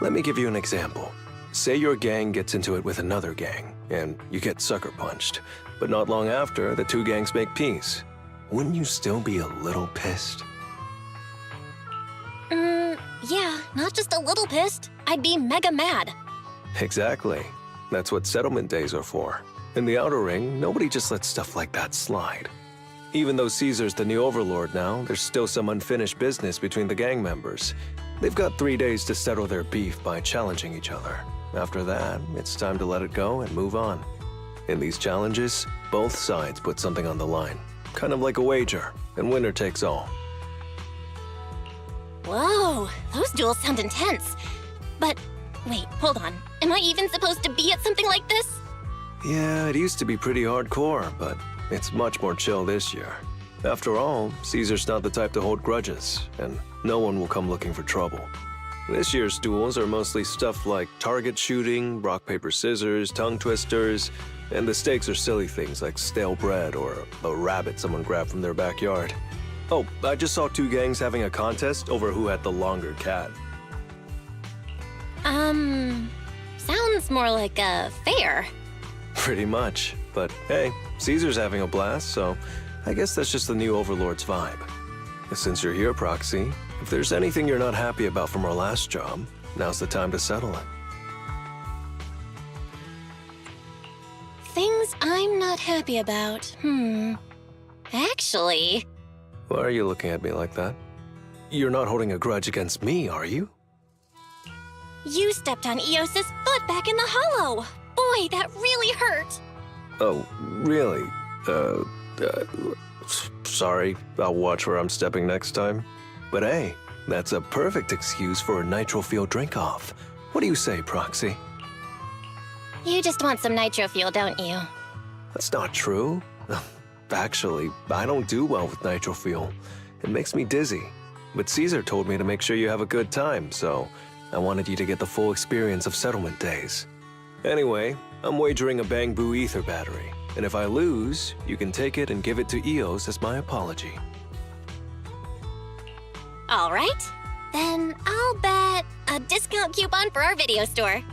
Let me give you an example. Say your gang gets into it with another gang, and you get sucker punched. But not long after, the two gangs make peace. Wouldn't you still be a little pissed? Yeah, not just a little pissed. I'd be mega mad. Exactly. That's what settlement days are for. In the Outer Ring, nobody just lets stuff like that slide. Even though Caesar's the new overlord now, there's still some unfinished business between the gang members. They've got 3 days to settle their beef by challenging each other. After that, it's time to let it go and move on. In these challenges, both sides put something on the line. Kind of like a wager, and winner takes all. Whoa, those duels sound intense. But wait, hold on. Am I even supposed to be at something like this? Yeah, it used to be pretty hardcore, but it's much more chill this year. After all, Caesar's not the type to hold grudges, and no one will come looking for trouble. This year's duels are mostly stuff like target shooting, rock, paper, scissors, tongue twisters, and the stakes are silly things like stale bread or a rabbit someone grabbed from their backyard. Oh, I just saw 2 gangs having a contest over who had the longer cat. Sounds more like a fair. Pretty much, but hey, Caesar's having a blast, so I guess that's just the new Overlord's vibe. Since you're here, Proxy, if there's anything you're not happy about from our last job, now's the time to settle it. Things I'm not happy about. Actually... Why are you looking at me like that? You're not holding a grudge against me, are you? You stepped on Eos's foot back in the hollow! Boy, that really hurt! Oh, really? Sorry, I'll watch where I'm stepping next time. But hey, that's a perfect excuse for a nitro fuel drink-off. What do you say, Proxy? You just want some nitro fuel, don't you? That's not true. Actually, I don't do well with nitro fuel. It makes me dizzy. But Caesar told me to make sure you have a good time, so I wanted you to get the full experience of settlement days. Anyway, I'm wagering a Bang Boo ether battery, and if I lose, you can take it and give it to Eos as my apology. All right. Then I'll bet a discount coupon for our video store.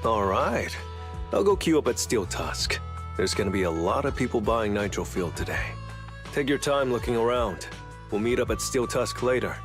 All right. I'll go queue up at Steel Tusk. There's gonna be a lot of people buying nitro fuel today. Take your time looking around. We'll meet up at Steel Tusk later.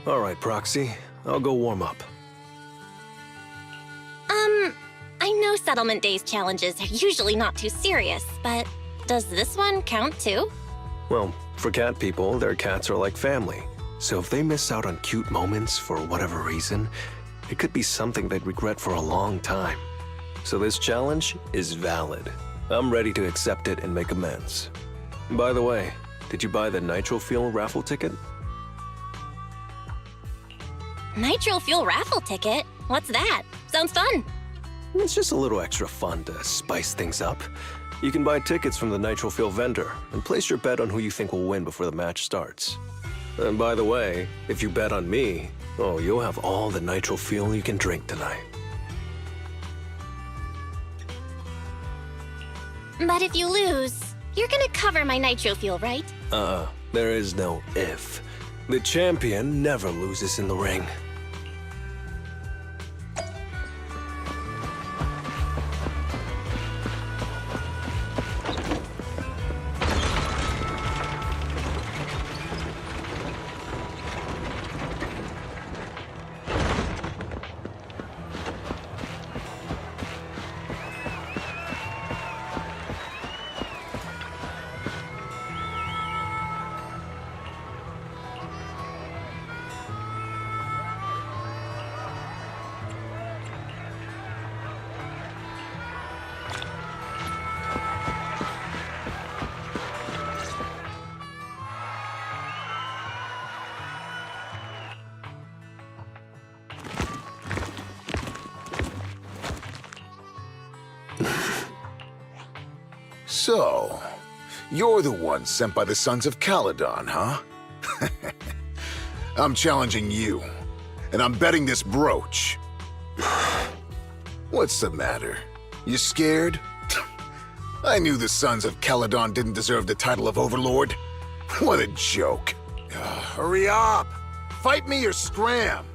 All right, Proxy. I'll go warm up. I know Settlement Days challenges are usually not too serious, but does this one count too? Well, for cat people, their cats are like family. So if they miss out on cute moments for whatever reason, it could be something they'd regret for a long time. So this challenge is valid. I'm ready to accept it and make amends. By the way, did you buy the Nitro Fuel raffle ticket? Nitro Fuel raffle ticket? What's that? Sounds fun. It's just a little extra fun to spice things up. You can buy tickets from the Nitro Fuel vendor and place your bet on who you think will win before the match starts. And by the way, if you bet on me, oh, you'll have all the Nitro Fuel you can drink tonight. But if you lose, you're gonna cover my Nitro Fuel, right? There is no if. The champion never loses in the ring. So, you're the one sent by the Sons of Caledon, huh? I'm challenging you, and I'm betting this brooch. What's the matter? You scared? I knew the Sons of Caledon didn't deserve the title of Overlord. What a joke. Hurry up! Fight me or scram!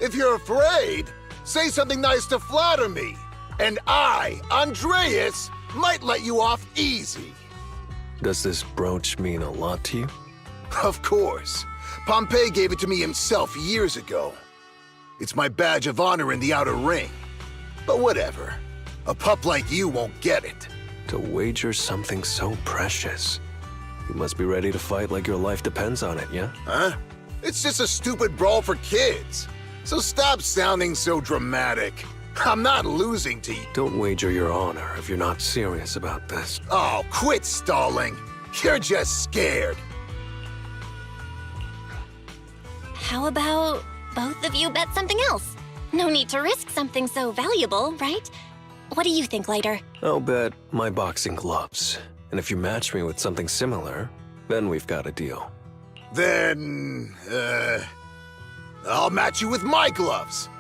If you're afraid, say something nice to flatter me, and I, Andreas, might let you off easy. Does this brooch mean a lot to you? Of course. Pompey gave it to me himself years ago. It's my badge of honor in the outer ring. But whatever. A pup like you won't get it. To wager something so precious. You must be ready to fight like your life depends on it, yeah? Huh? It's just a stupid brawl for kids. So stop sounding so dramatic. I'm not losing to you. Don't wager your honor if you're not serious about this. Oh, quit stalling. You're just scared. How about both of you bet something else? No need to risk something so valuable, right? What do you think, Lighter? I'll bet my boxing gloves. And if you match me with something similar, then we've got a deal. Then, I'll match you with my gloves.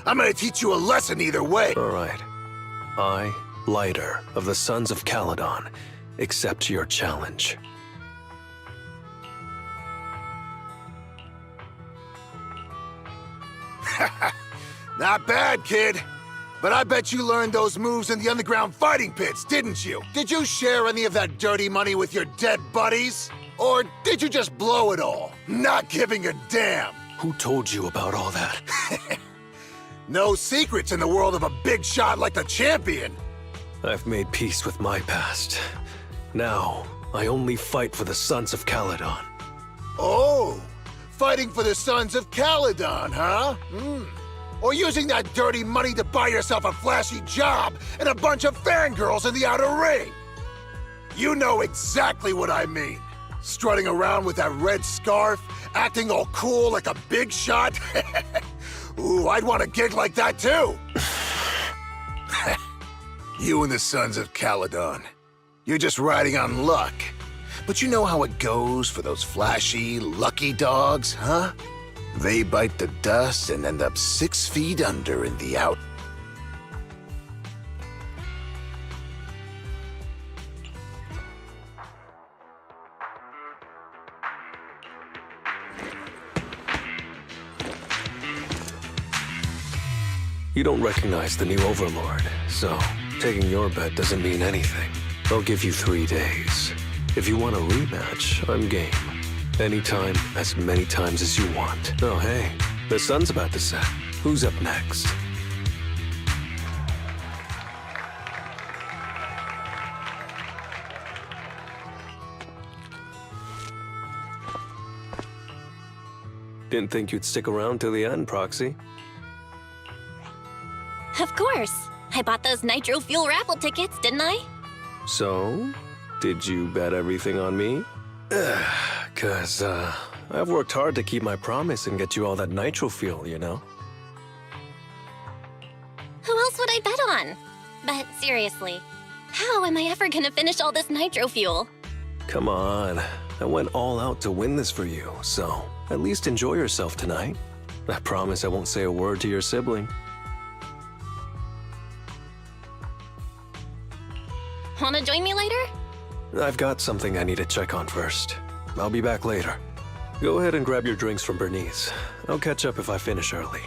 I'm gonna teach you a lesson either way. All right. I, Lighter of the Sons of Caledon, accept your challenge. Not bad, kid. But I bet you learned those moves in the underground fighting pits, didn't you? Did you share any of that dirty money with your dead buddies? Or did you just blow it all, not giving a damn? Who told you about all that? No secrets in the world of a big shot like the champion. I've made peace with my past. Now, I only fight for the Sons of Caledon. Oh, fighting for the Sons of Caledon, huh? Or using that dirty money to buy yourself a flashy job and a bunch of fangirls in the outer ring. You know exactly what I mean. Strutting around with that red scarf, acting all cool like a big shot. Ooh, I'd want a gig like that too. You and the Sons of Caledon. You're just riding on luck. But you know how it goes for those flashy, lucky dogs, huh? They bite the dust and end up 6 feet under in the out. You don't recognize the new Overlord, so taking your bet doesn't mean anything. I'll give you 3 days. If you want a rematch, I'm game. Anytime, as many times as you want. Oh, hey, the sun's about to set. Who's up next? Didn't think you'd stick around till the end, Proxy. Of course. I bought those nitro fuel raffle tickets, didn't I? So, did you bet everything on me? Cause, I've worked hard to keep my promise and get you all that nitro fuel, you know? Who else would I bet on? But seriously, how am I ever gonna finish all this nitro fuel? Come on. I went all out to win this for you, so at least enjoy yourself tonight. I promise I won't say a word to your sibling. Wanna join me later? I've got something I need to check on first. I'll be back later. Go ahead and grab your drinks from Bernice. I'll catch up if I finish early.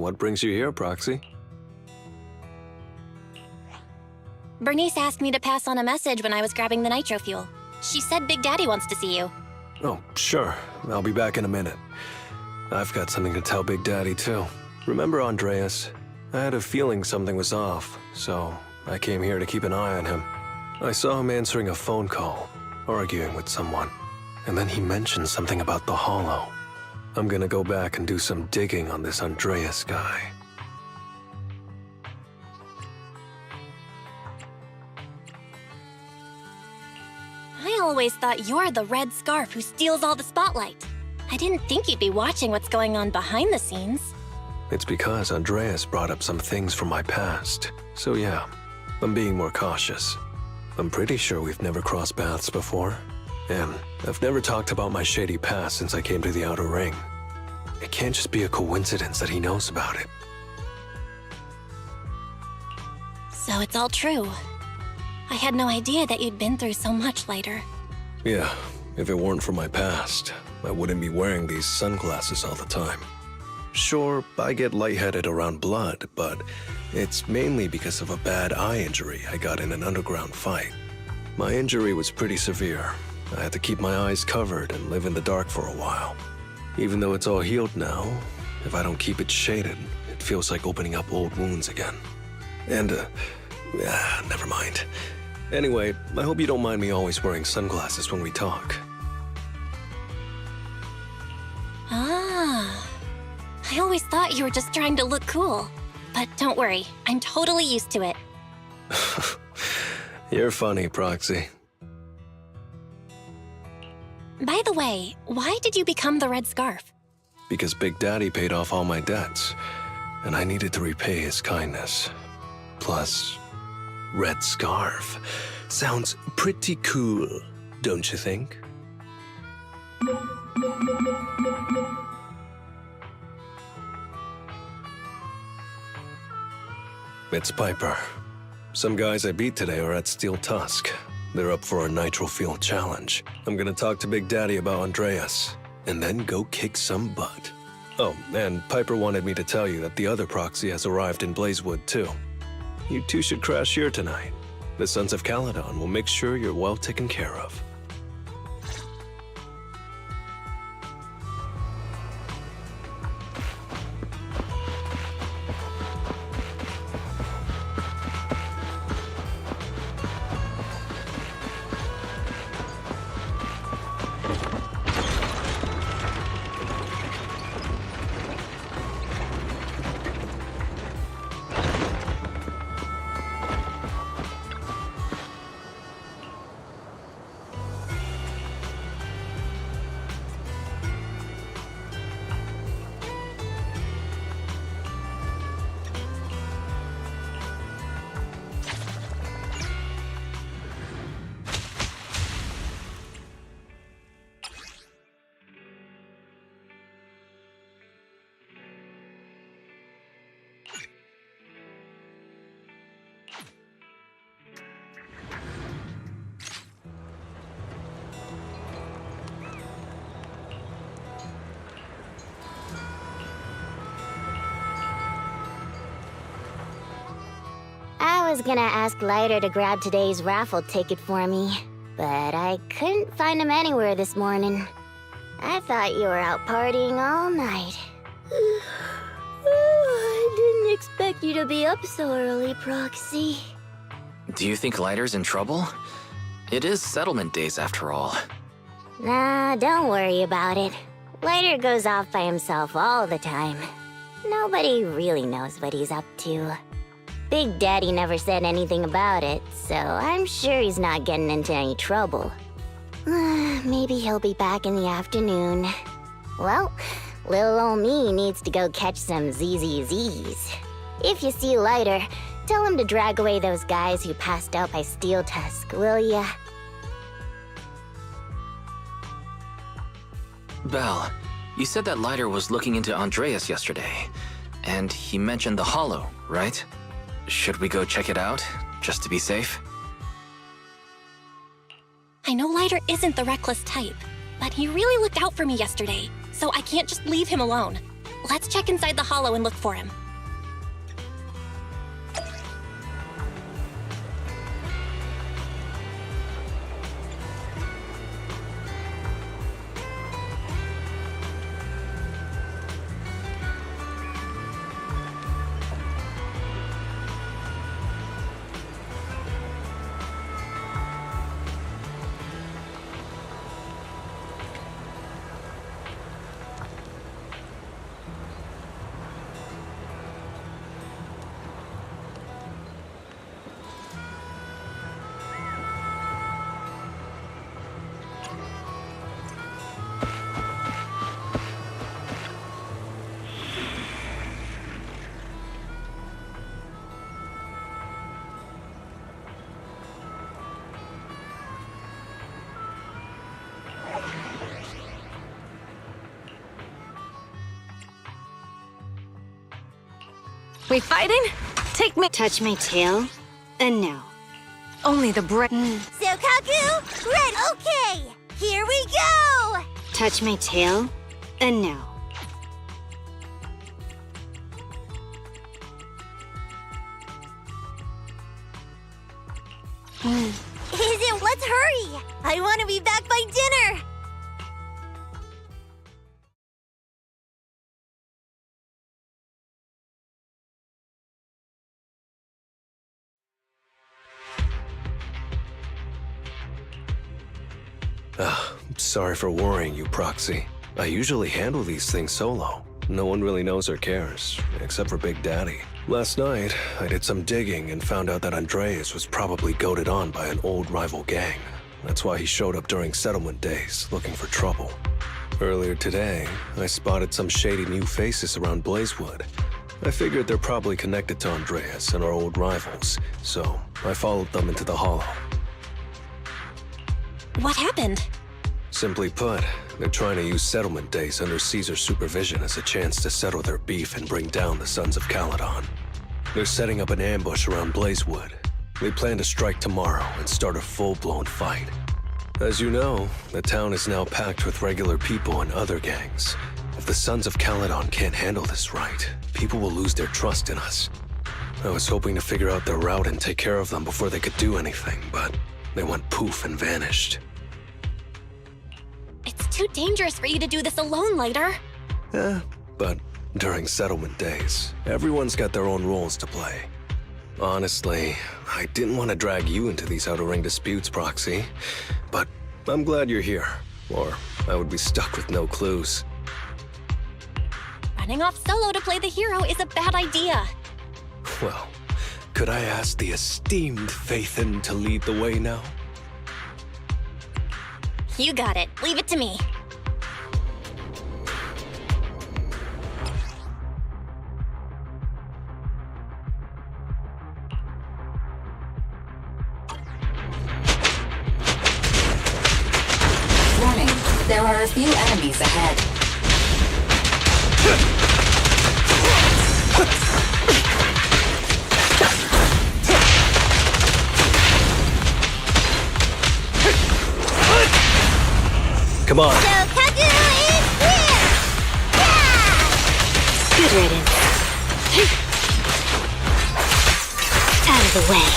What brings you here, Proxy? Bernice asked me to pass on a message when I was grabbing the nitro fuel. She said Big Daddy wants to see you. Oh, sure. I'll be back in a minute. I've got something to tell Big Daddy, too. Remember Andreas? I had a feeling something was off, so I came here to keep an eye on him. I saw him answering a phone call, arguing with someone, and then he mentioned something about the Hollow. I'm gonna go back and do some digging on this Andreas guy. I always thought you're the red scarf who steals all the spotlight. I didn't think you'd be watching what's going on behind the scenes. It's because Andreas brought up some things from my past. So yeah, I'm being more cautious. I'm pretty sure we've never crossed paths before. And I've never talked about my shady past since I came to the Outer Ring. It can't just be a coincidence that he knows about it. So it's all true. I had no idea that you'd been through so much later. Yeah, if it weren't for my past, I wouldn't be wearing these sunglasses all the time. Sure, I get lightheaded around blood, but it's mainly because of a bad eye injury I got in an underground fight. My injury was pretty severe. I had to keep my eyes covered and live in the dark for a while. Even though it's all healed now, if I don't keep it shaded, it feels like opening up old wounds again. And, never mind. Anyway, I hope you don't mind me always wearing sunglasses when we talk. Ah. I always thought you were just trying to look cool. But don't worry, I'm totally used to it. You're funny, Proxy. By the way, why did you become the Red Scarf? Because Big Daddy paid off all my debts, and I needed to repay his kindness. Plus, Red Scarf sounds pretty cool, don't you think? It's Piper. Some guys I beat today are at Steel Tusk. They're up for a Nitro Field challenge. I'm gonna talk to Big Daddy about Andreas, and then go kick some butt. Oh, and Piper wanted me to tell you that the other Proxy has arrived in Blazewood too. You two should crash here tonight. The Sons of Caledon will make sure you're well taken care of. I was gonna ask Lighter to grab today's raffle ticket for me, but I couldn't find him anywhere this morning. I thought you were out partying all night. I didn't expect you to be up so early, Proxy. Do you think Lighter's in trouble? It is settlement days after all. Nah, don't worry about it. Lighter goes off by himself all the time. Nobody really knows what he's up to. Big Daddy never said anything about it, so I'm sure he's not getting into any trouble. Maybe he'll be back in the afternoon. Well, little ol' me needs to go catch some ZZZs. If you see Lighter, tell him to drag away those guys who passed out by Steel Tusk, will ya? Belle, you said that Lighter was looking into Andreas yesterday, and he mentioned the Hollow, right? Should we go check it out, just to be safe? I know Lighter isn't the reckless type, but he really looked out for me yesterday, so I can't just leave him alone. Let's check inside the Hollow and look for him. We fighting? Take me. Touch my tail, and no. Only the bread. Sokaku, ready. Okay, here we go! Touch my tail, and no. Is it? Let's hurry! I want to be back by dinner! Sorry for worrying you, Proxy. I usually handle these things solo. No one really knows or cares, except for Big Daddy. Last night, I did some digging and found out that Andreas was probably goaded on by an old rival gang. That's why he showed up during settlement days, looking for trouble. Earlier today, I spotted some shady new faces around Blazewood. I figured they're probably connected to Andreas and our old rivals, so I followed them into the Hollow. What happened? Simply put, they're trying to use settlement days under Caesar's supervision as a chance to settle their beef and bring down the Sons of Caledon. They're setting up an ambush around Blazewood. They plan to strike tomorrow and start a full-blown fight. As you know, the town is now packed with regular people and other gangs. If the Sons of Caledon can't handle this right, people will lose their trust in us. I was hoping to figure out their route and take care of them before they could do anything, but they went poof and vanished. It's too dangerous for you to do this alone, Lighter. But during settlement days, everyone's got their own roles to play. Honestly, I didn't want to drag you into these outer ring disputes, Proxy, but I'm glad you're here, or I would be stuck with no clues. Running off solo to play the hero is a bad idea. Well, could I ask the esteemed Phaethon to lead the way now? You got it. Leave it to me. Warning, there are a few enemies ahead. Come on. So Kagu is here! Yeah! Good riddance. Out of the way.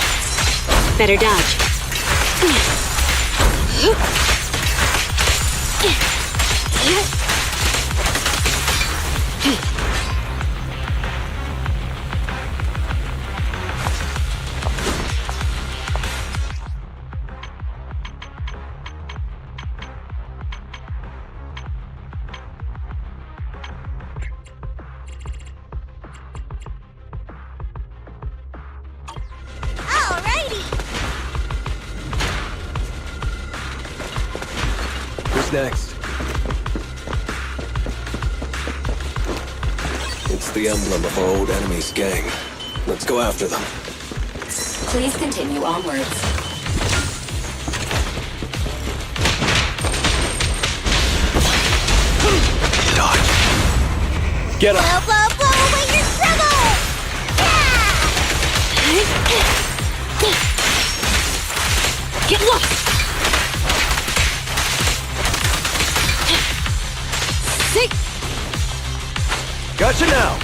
Better dodge. Alrighty! Who's next? It's the emblem of our old enemy's gang. Let's go after them. Please continue onwards. Dodge. Get up. Blow, blow, blow away your trouble! Get lost! Sick! Gotcha now.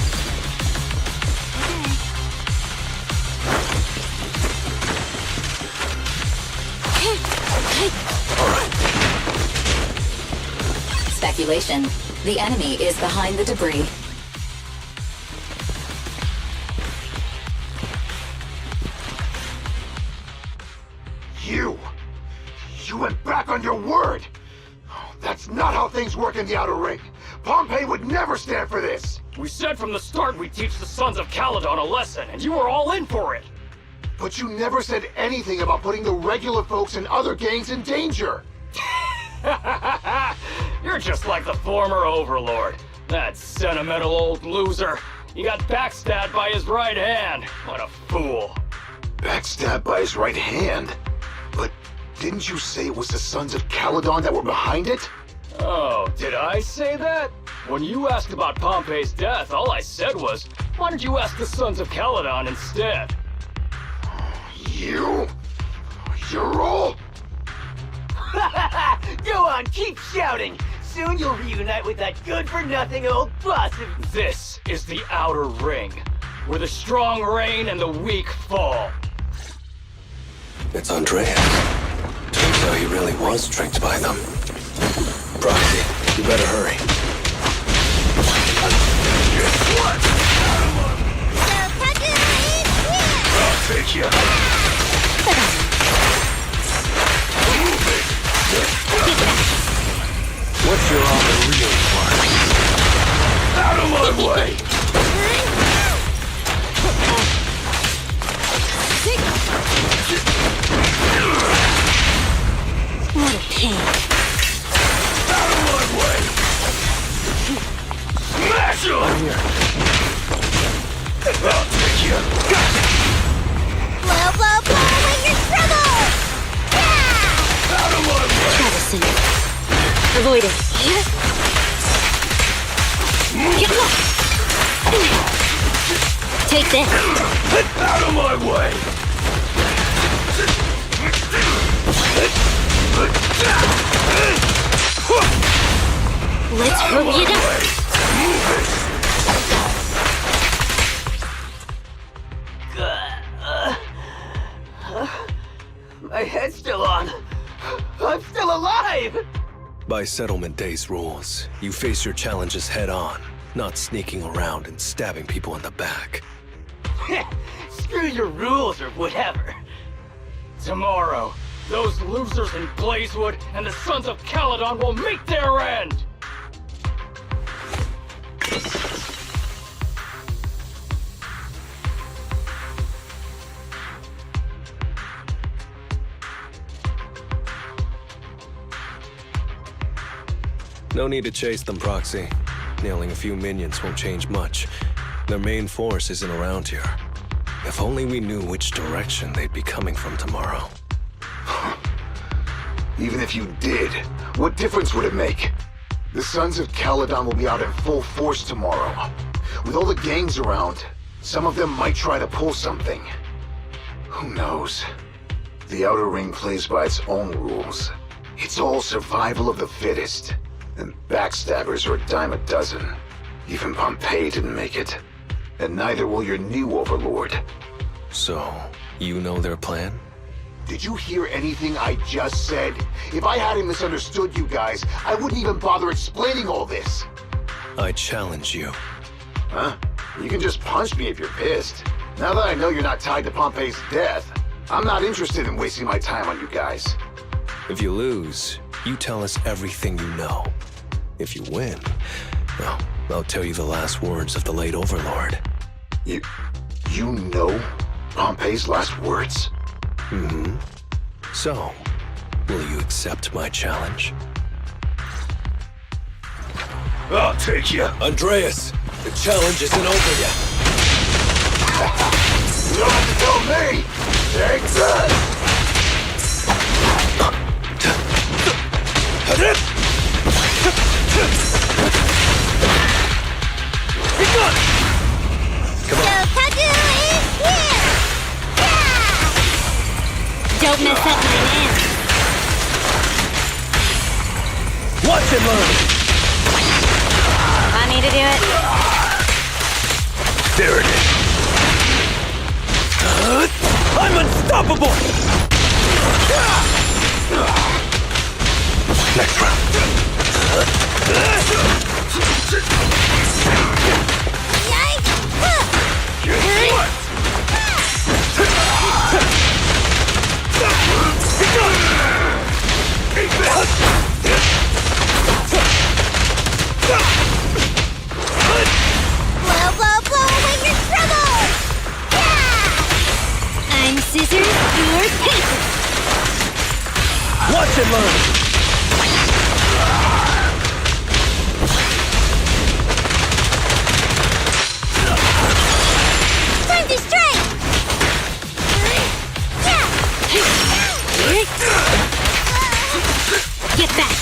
All right. Speculation. The enemy is behind the debris. You went back on your word! That's not how things work in the Outer Ring. Pompey would never stand for this! We said from the start we'd teach the Sons of Caledon a lesson, and you were all in for it! But you never said anything about putting the regular folks and other gangs in danger! You're just like the former Overlord. That sentimental old loser. He got backstabbed by his right hand. What a fool. Backstabbed by his right hand? But didn't you say it was the Sons of Caledon that were behind it? Oh, did I say that? When you asked about Pompey's death, all I said was, why don't you ask the Sons of Caledon instead? You're all... Go on, keep shouting! Soon you'll reunite with that good-for-nothing old boss of... This is the Outer Ring, where the strong reign and the weak fall. It's Andreas. Turns out he really was tricked by them. Proxy, you better hurry. I'll take you. What's your offer really for? Out of my way! What a pain. Out of my way! Smash him! I'm here. I'll take you. Blow, blow, blow when you're trouble! Yeah! Out of my way! Traveson. Avoid it. Get lost. Take this. Out of my way! Let's hurry it up. My head's still on. I'm still alive! By Settlement Day's rules, you face your challenges head on, not sneaking around and stabbing people in the back. Screw your rules or whatever. Tomorrow, those losers in Blazewood and the Sons of Caledon will meet their end! No need to chase them, Proxy. Nailing a few minions won't change much. Their main force isn't around here. If only we knew which direction they'd be coming from tomorrow. Even if you did, what difference would it make? The Sons of Caledon will be out in full force tomorrow. With all the gangs around, some of them might try to pull something. Who knows? The Outer Ring plays by its own rules. It's all survival of the fittest. And backstabbers are a dime a dozen. Even Pompeii didn't make it. And neither will your new overlord. So, you know their plan? Did you hear anything I just said? If I hadn't misunderstood you guys, I wouldn't even bother explaining all this. I challenge you. Huh? You can just punch me if you're pissed. Now that I know you're not tied to Pompeii's death, I'm not interested in wasting my time on you guys. If you lose, you tell us everything you know. If you win, well, I'll tell you the last words of the late Overlord. You know Pompeii's last words? Mm-hmm. So, will you accept my challenge? I'll take you. Andreas, the challenge isn't over yet. You don't have to tell me! Take that! Come on. Don't mess up my man. Watch and learn! Want me to do it? There it is. I'm unstoppable! Next round. Blow, blow, blow when you're trouble! Yeah! I'm scissors, you're paper. Watch and learn! Time to strike! Get back.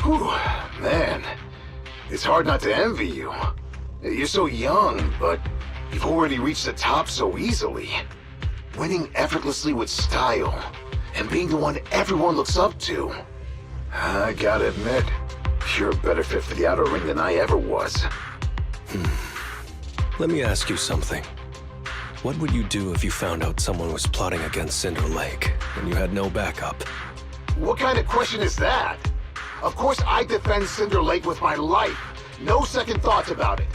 Whew, man. It's hard not to envy you. You're so young, but you've already reached the top so easily. Winning effortlessly with style. and being the one everyone looks up to. I gotta admit, you're a better fit for the outer ring than I ever was. Let me ask you something. What would you do if you found out someone was plotting against Cinder Lake and you had no backup? What kind of question is that? Of course I defend Cinder Lake with my life. No second thoughts about it.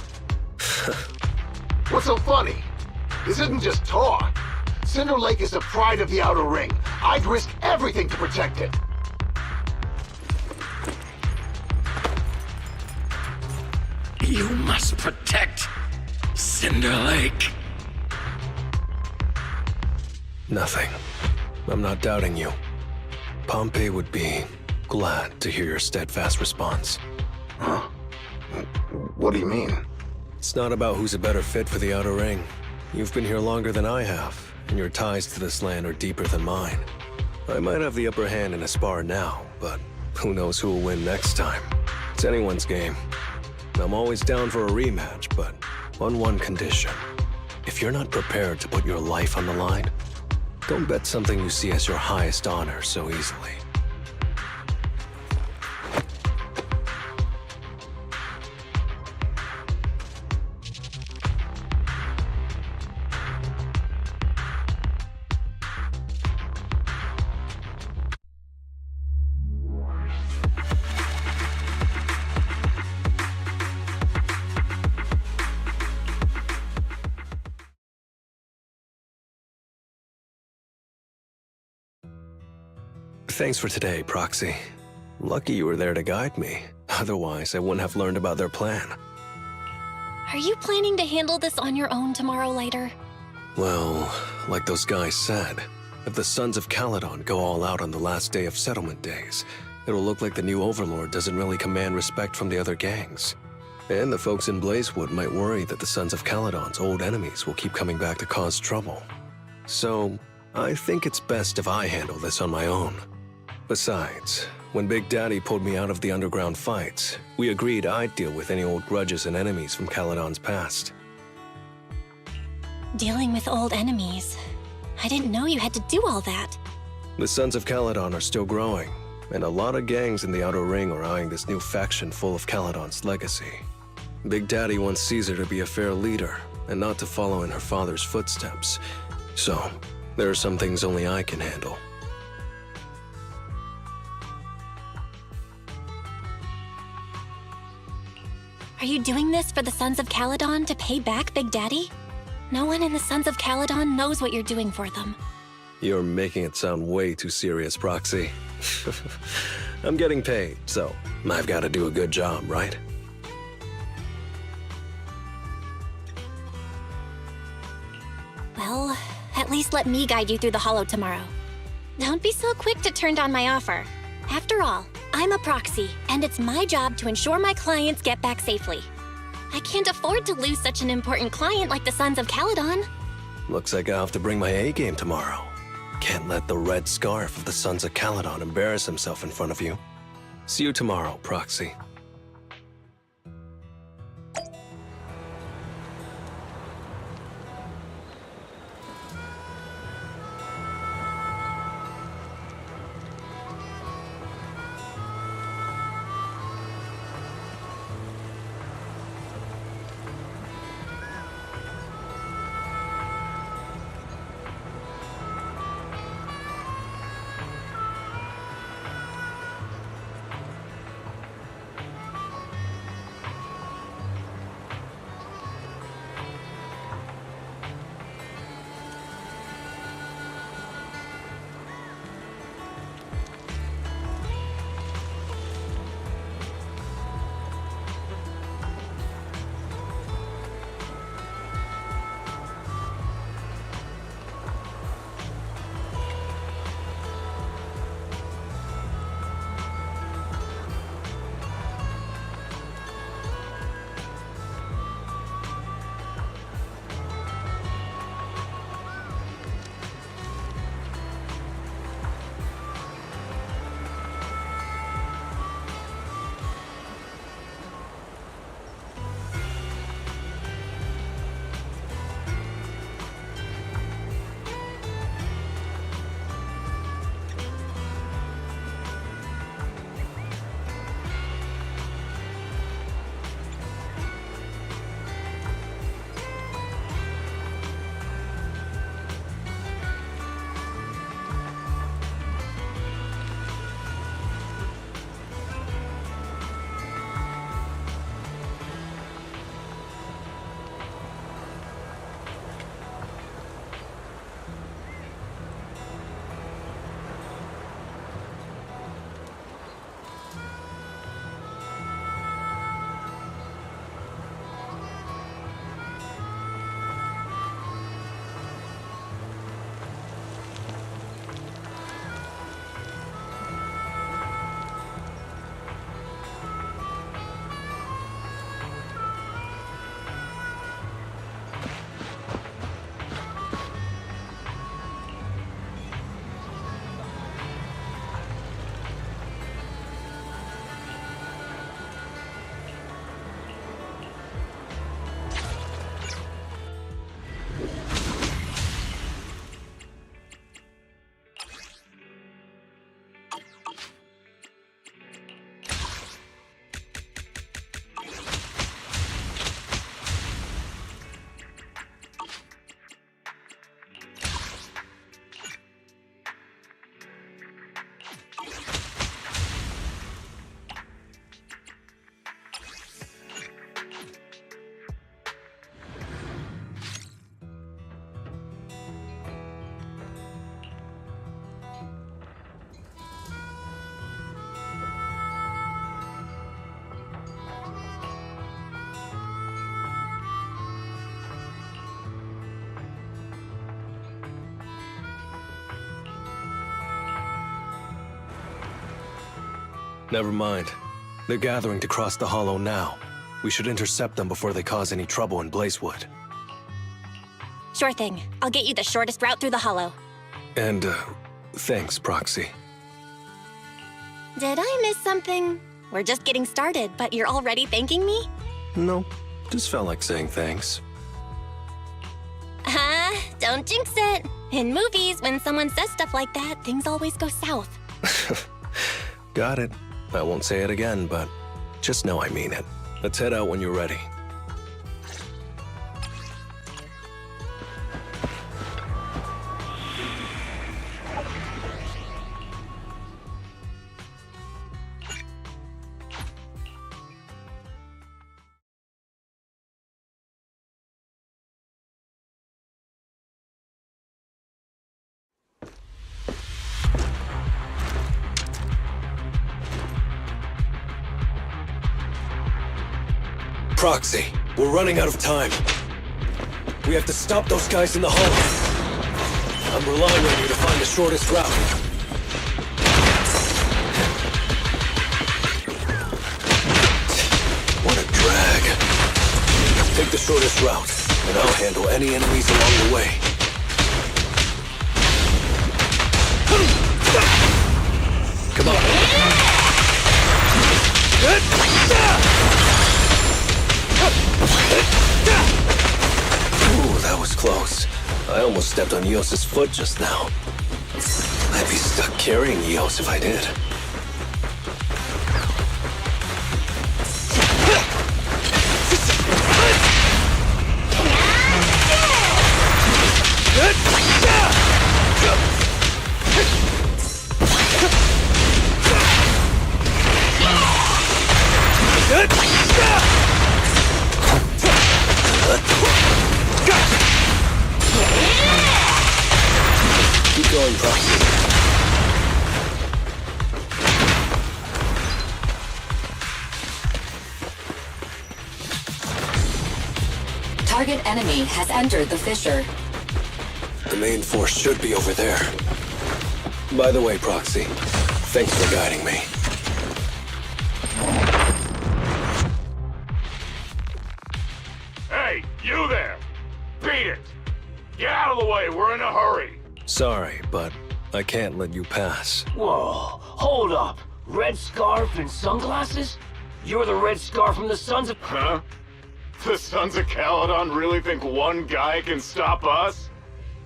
What's so funny? This isn't just talk. Cinder Lake is the pride of the outer ring. I'd risk everything to protect it. You must protect Cinder Lake. Nothing. I'm not doubting you. Pompey would be glad to hear your steadfast response. Huh? What do you mean? It's not about who's a better fit for the outer ring. You've been here longer than I have, and your ties to this land are deeper than mine. I might have the upper hand in a spar now, but who knows who will win next time. It's anyone's game. I'm always down for a rematch, but on one condition. If you're not prepared to put your life on the line, don't bet something you see as your highest honor so easily. Thanks for today, Proxy. Lucky you were there to guide me. Otherwise, I wouldn't have learned about their plan. Are you planning to handle this on your own tomorrow later? Well, like those guys said, if the Sons of Caledon go all out on the last day of settlement days, it'll look like the new Overlord doesn't really command respect from the other gangs. And the folks in Blazewood might worry that the Sons of Caledon's old enemies will keep coming back to cause trouble. So, I think it's best if I handle this on my own. Besides, when Big Daddy pulled me out of the underground fights, we agreed I'd deal with any old grudges and enemies from Caledon's past. Dealing with old enemies. I didn't know you had to do all that. The Sons of Caledon are still growing, and a lot of gangs in the Outer Ring are eyeing this new faction full of Caledon's legacy. Big Daddy wants Caesar to be a fair leader, and not to follow in her father's footsteps. So, there are some things only I can handle. Are you doing this for the Sons of Caledon to pay back Big Daddy? No one in the Sons of Caledon knows what you're doing for them. You're making it sound way too serious, Proxy. I'm getting paid, so I've got to do a good job, right? Well, at least let me guide you through the Hollow tomorrow. Don't be so quick to turn down my offer. After all, I'm a proxy, and it's my job to ensure my clients get back safely. I can't afford to lose such an important client like the Sons of Caledon. Looks like I'll have to bring my A-game tomorrow. Can't let the red scarf of the Sons of Caledon embarrass himself in front of you. See you tomorrow, Proxy. Never mind. They're gathering to cross the hollow now. We should intercept them before they cause any trouble in Blazewood. Sure thing. I'll get you the shortest route through the hollow. And, thanks, Proxy. Did I miss something? We're just getting started, but you're already thanking me? No, just felt like saying thanks. Don't jinx it. In movies, when someone says stuff like that, things always go south. Got it. I won't say it again, but just know I mean it. Let's head out when you're ready. Proxy, we're running out of time. We have to stop those guys in the hollow. I'm relying on you to find the shortest route. What a drag. Take the shortest route, and I'll handle any enemies along the way. Come on. Ooh, that was close. I almost stepped on Eos's foot just now. I'd be stuck carrying Eos if I did. Keep going, Proxy. Target enemy has entered the fissure. The main force should be over there. By the way, Proxy, thanks for guiding me. Hey, you there! Beat it! Get out of the way, we're in a hurry! Sorry, but I can't let you pass. Whoa, hold up. Red scarf and sunglasses? You're the red scarf from the Sons of... Huh? The Sons of Caledon really think one guy can stop us?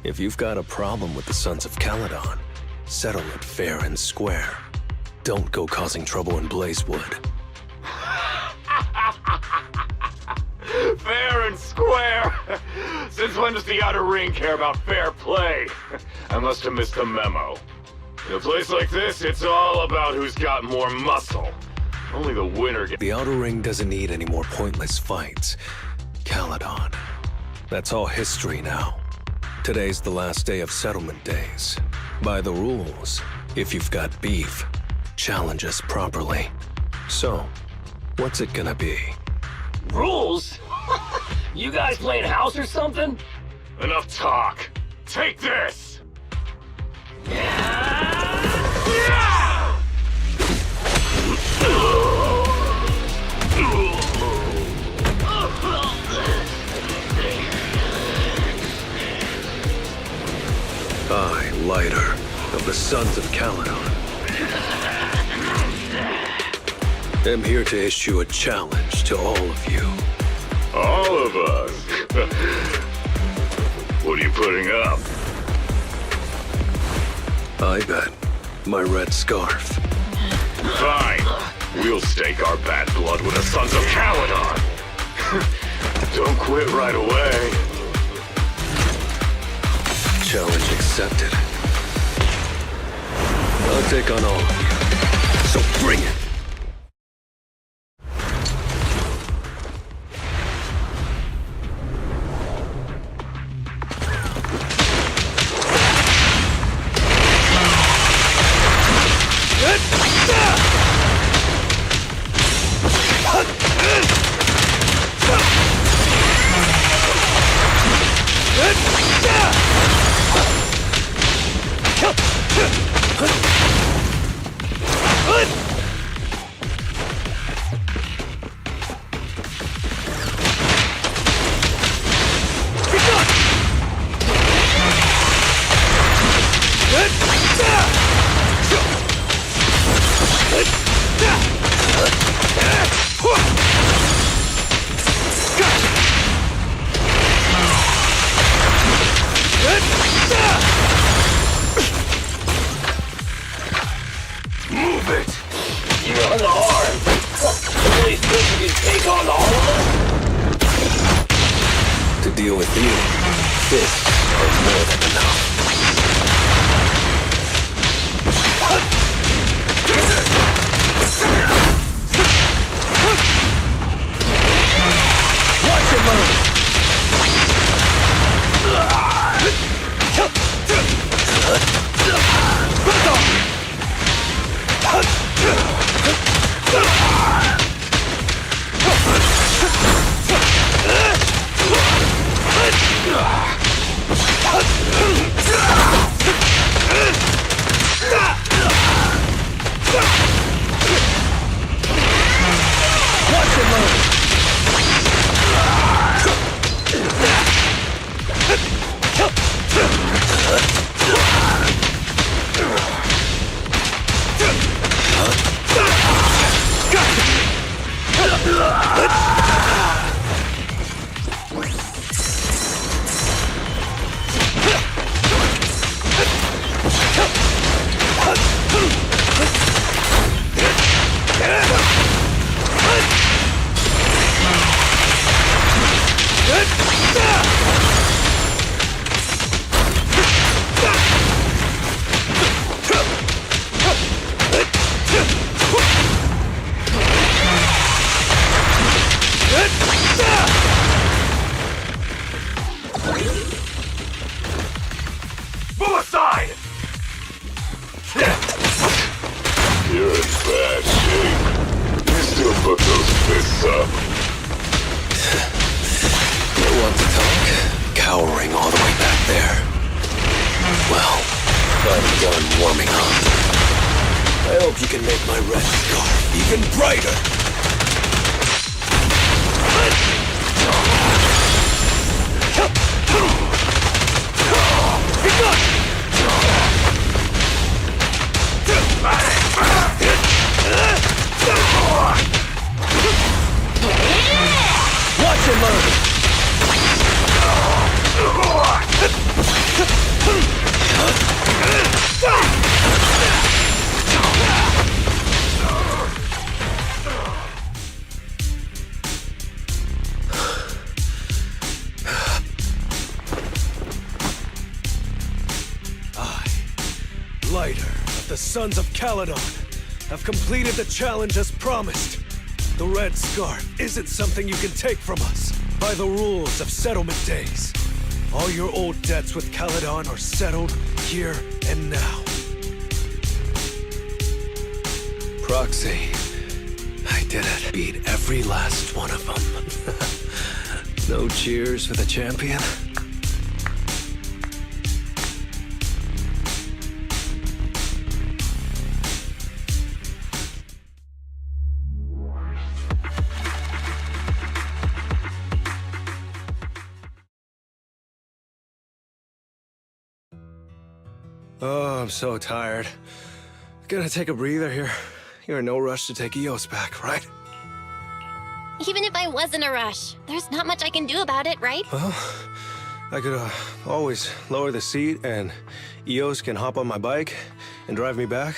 If you've got a problem with the Sons of Caledon, settle it fair and square. Don't go causing trouble in Blazewood. Fair and square! Since when does the Outer Ring care about fair play? I must have missed the memo. In a place like this, it's all about who's got more muscle. Only the winner gets... The Outer Ring doesn't need any more pointless fights. Caledon. That's all history now. Today's the last day of settlement days. By the rules, if you've got beef, challenge us properly. So, what's it gonna be? Rules? You guys playing house or something? Enough talk. Take this! I, Lighter, of the Sons of Caledon, am here to issue a challenge to all of you. All of us? What are you putting up? I bet my red scarf. Fine. We'll stake our bad blood with the Sons of Caledon. Don't quit right away. Challenge accepted. I'll take on all of you. So bring it! long arms. You really think you can take on all of us? To deal with you, fists are more than enough. Watch it move! Watch it move! Move aside! You're in bad shape. You still put those fists up. You want to talk? Cowering all the way back there. Well, I'm done warming up. I hope you can make my red scarf even brighter. Watch him move! Lighter of the Sons of Caledon have completed the challenge as promised. The red scarf isn't something you can take from us by the rules of settlement days. All your old debts with Caledon are settled here and now. Proxy, I did it. Beat every last one of them. No cheers for the champion? Oh, I'm so tired. Gonna take a breather here. You're in no rush to take Eos back, right? Even if I was in a rush, there's not much I can do about it, right? Well, I could always lower the seat and Eos can hop on my bike and drive me back.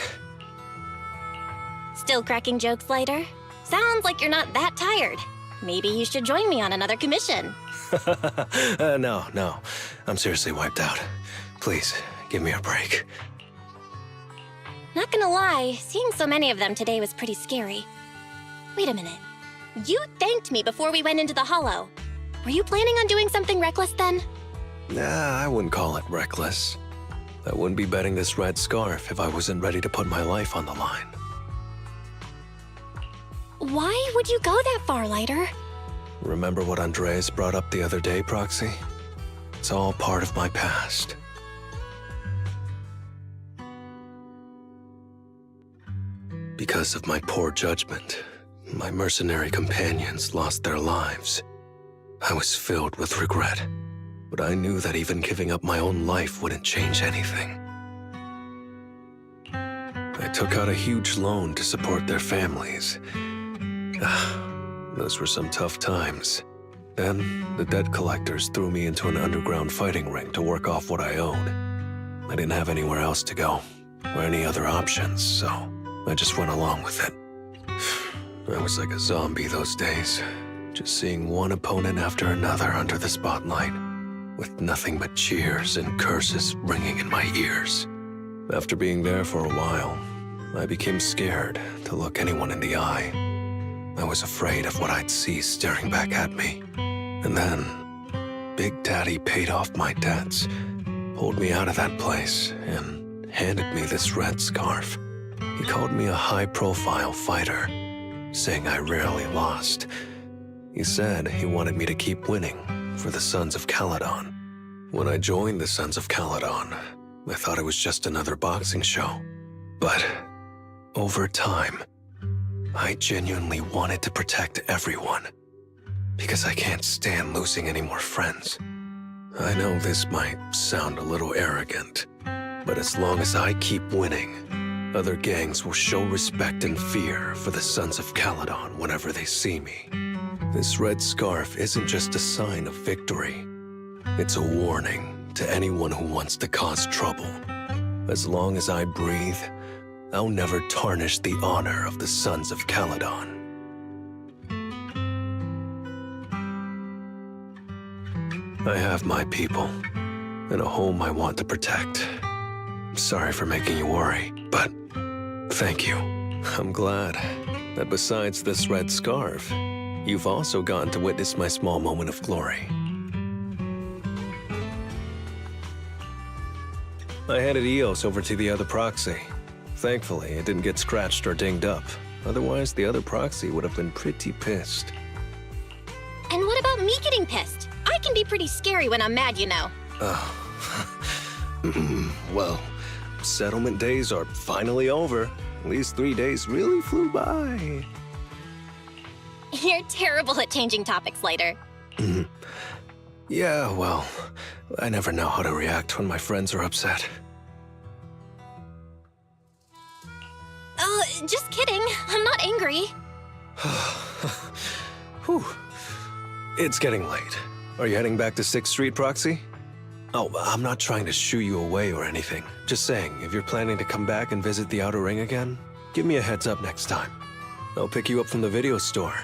Still cracking jokes later? Sounds like you're not that tired. Maybe you should join me on another commission. No. I'm seriously wiped out. Please, give me a break. Not gonna lie, seeing so many of them today was pretty scary. Wait a minute. You thanked me before we went into the Hollow. Were you planning on doing something reckless then? Nah, I wouldn't call it reckless. I wouldn't be betting this red scarf if I wasn't ready to put my life on the line. Why would you go that far, Lighter? Remember what Andreas brought up the other day, Proxy? It's all part of my past. Because of my poor judgment, my mercenary companions lost their lives. I was filled with regret, but I knew that even giving up my own life wouldn't change anything. I took out a huge loan to support their families. Those were some tough times. Then, the debt collectors threw me into an underground fighting ring to work off what I owed. I didn't have anywhere else to go, or any other options, so I just went along with it. I was like a zombie those days, just seeing one opponent after another under the spotlight, with nothing but cheers and curses ringing in my ears. After being there for a while, I became scared to look anyone in the eye. I was afraid of what I'd see staring back at me. And then, Big Daddy paid off my debts, pulled me out of that place, and handed me this red scarf. He called me a high-profile fighter, saying I rarely lost. He said he wanted me to keep winning for the Sons of Caledon. When I joined the Sons of Caledon, I thought it was just another boxing show. But over time, I genuinely wanted to protect everyone, because I can't stand losing any more friends. I know this might sound a little arrogant, but as long as I keep winning, other gangs will show respect and fear for the Sons of Caledon whenever they see me. This red scarf isn't just a sign of victory. It's a warning to anyone who wants to cause trouble. As long as I breathe, I'll never tarnish the honor of the Sons of Caledon. I have my people, and a home I want to protect. Sorry for making you worry, but thank you. I'm glad that besides this red scarf, you've also gotten to witness my small moment of glory. I handed Eos over to the other proxy. Thankfully, it didn't get scratched or dinged up. Otherwise, the other proxy would have been pretty pissed. And what about me getting pissed? I can be pretty scary when I'm mad, you know. Well, settlement days are finally over. These 3 days really flew by. You're terrible at changing topics later. Yeah, well, I never know how to react when my friends are upset. Just kidding. I'm not angry. Whew. It's getting late. Are you heading back to 6th Street, Proxy? Oh, I'm not trying to shoo you away or anything. Just saying, if you're planning to come back and visit the Outer Ring again, give me a heads up next time. I'll pick you up from the video store.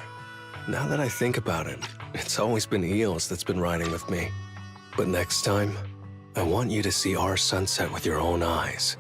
Now that I think about it, it's always been Eos that's been riding with me. But next time, I want you to see our sunset with your own eyes.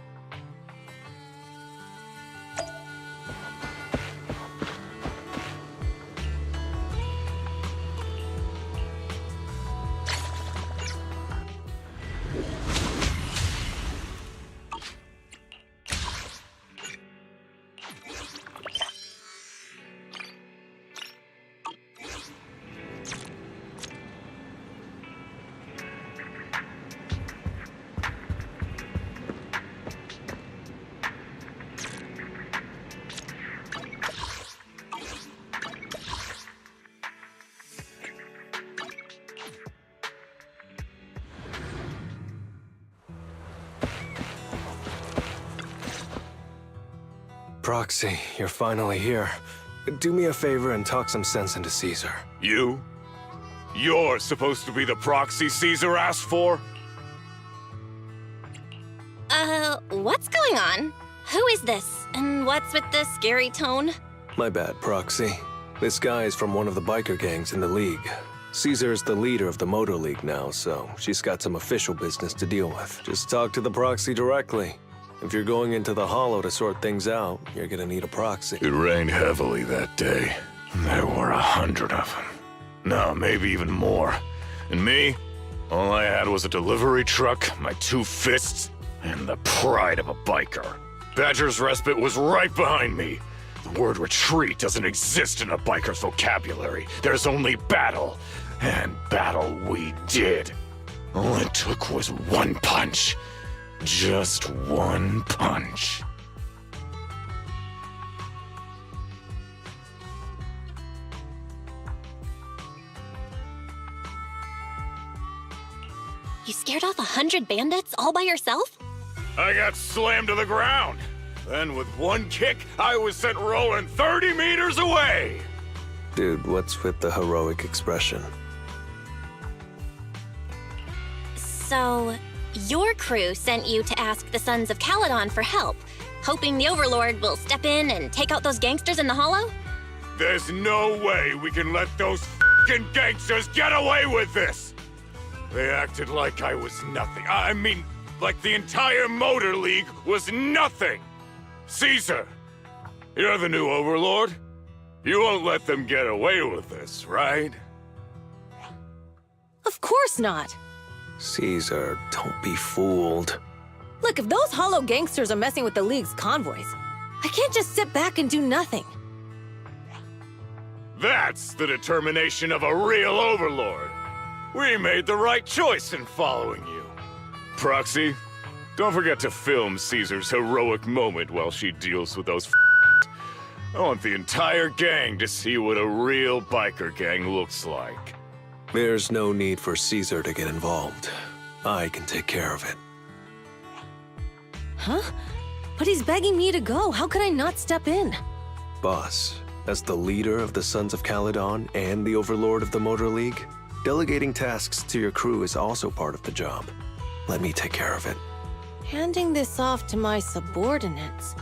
Proxy, you're finally here. Do me a favor and talk some sense into Caesar. You? You're supposed to be the proxy Caesar asked for? What's going on? Who is this? And what's with this scary tone? My bad, Proxy. This guy is from one of the biker gangs in the League. Caesar is the leader of the Motor League now, so she's got some official business to deal with. Just talk to the Proxy directly. If you're going into the Hollow to sort things out, you're gonna need a proxy. It rained heavily that day. There were 100 of them. No, maybe even more. And me? All I had was a delivery truck, my 2 fists, and the pride of a biker. Badger's Respite was right behind me. The word retreat doesn't exist in a biker's vocabulary. There's only battle. And battle we did. All it took was one punch. Just one punch. You scared off 100 bandits all by yourself? I got slammed to the ground. Then with one kick, I was sent rolling 30 meters away. Dude, what's with the heroic expression? So, your crew sent you to ask the Sons of Caledon for help, hoping the Overlord will step in and take out those gangsters in the Hollow? There's no way we can let those f***ing gangsters get away with this! They acted like I was nothing. I mean, like the entire Motor League was nothing! Caesar, you're the new overlord. You won't let them get away with this, right? Of course not. Caesar, don't be fooled. Look, if those hollow gangsters are messing with the League's convoys, I can't just sit back and do nothing. That's the determination of a real overlord. We made the right choice in following you. Proxy, don't forget to film Caesar's heroic moment while she deals with those I want the entire gang to see what a real biker gang looks like. There's no need for Caesar to get involved. I can take care of it. Huh? But he's begging me to go. How could I not step in? Boss, as the leader of the Sons of Caledon and the overlord of the Motor League, delegating tasks to your crew is also part of the job. Let me take care of it. Handing this off to my subordinates.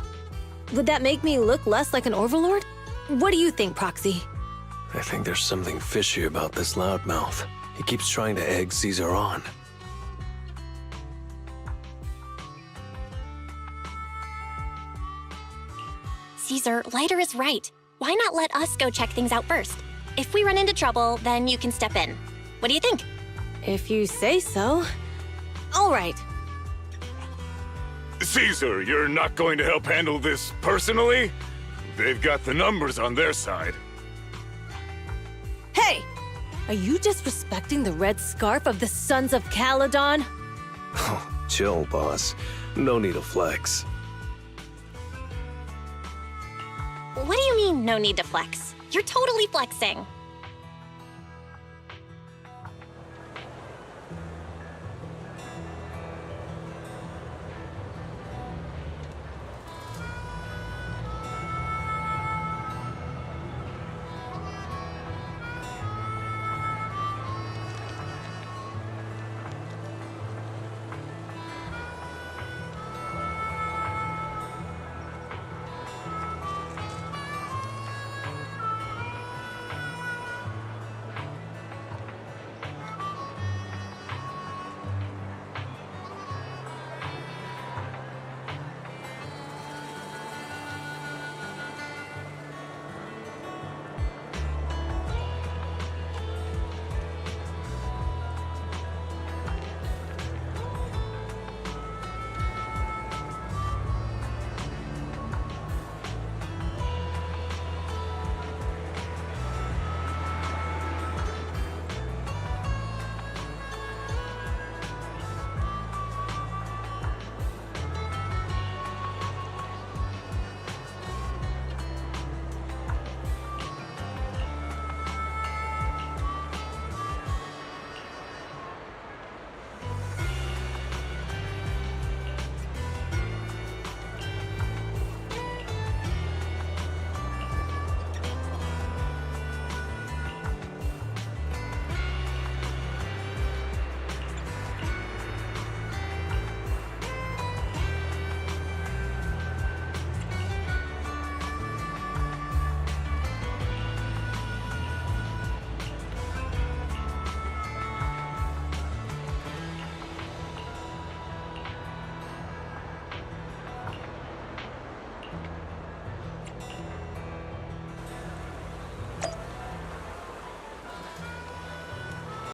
Would that make me look less like an overlord? What do you think, Proxy? I think there's something fishy about this loudmouth. He keeps trying to egg Caesar on. Caesar, Lighter is right. Why not let us go check things out first? If we run into trouble, then you can step in. What do you think? If you say so. All right. Caesar, you're not going to help handle this personally? They've got the numbers on their side. Hey! Are you disrespecting the red scarf of the Sons of Caledon? Oh, chill, boss. No need to flex. What do you mean, no need to flex? You're totally flexing.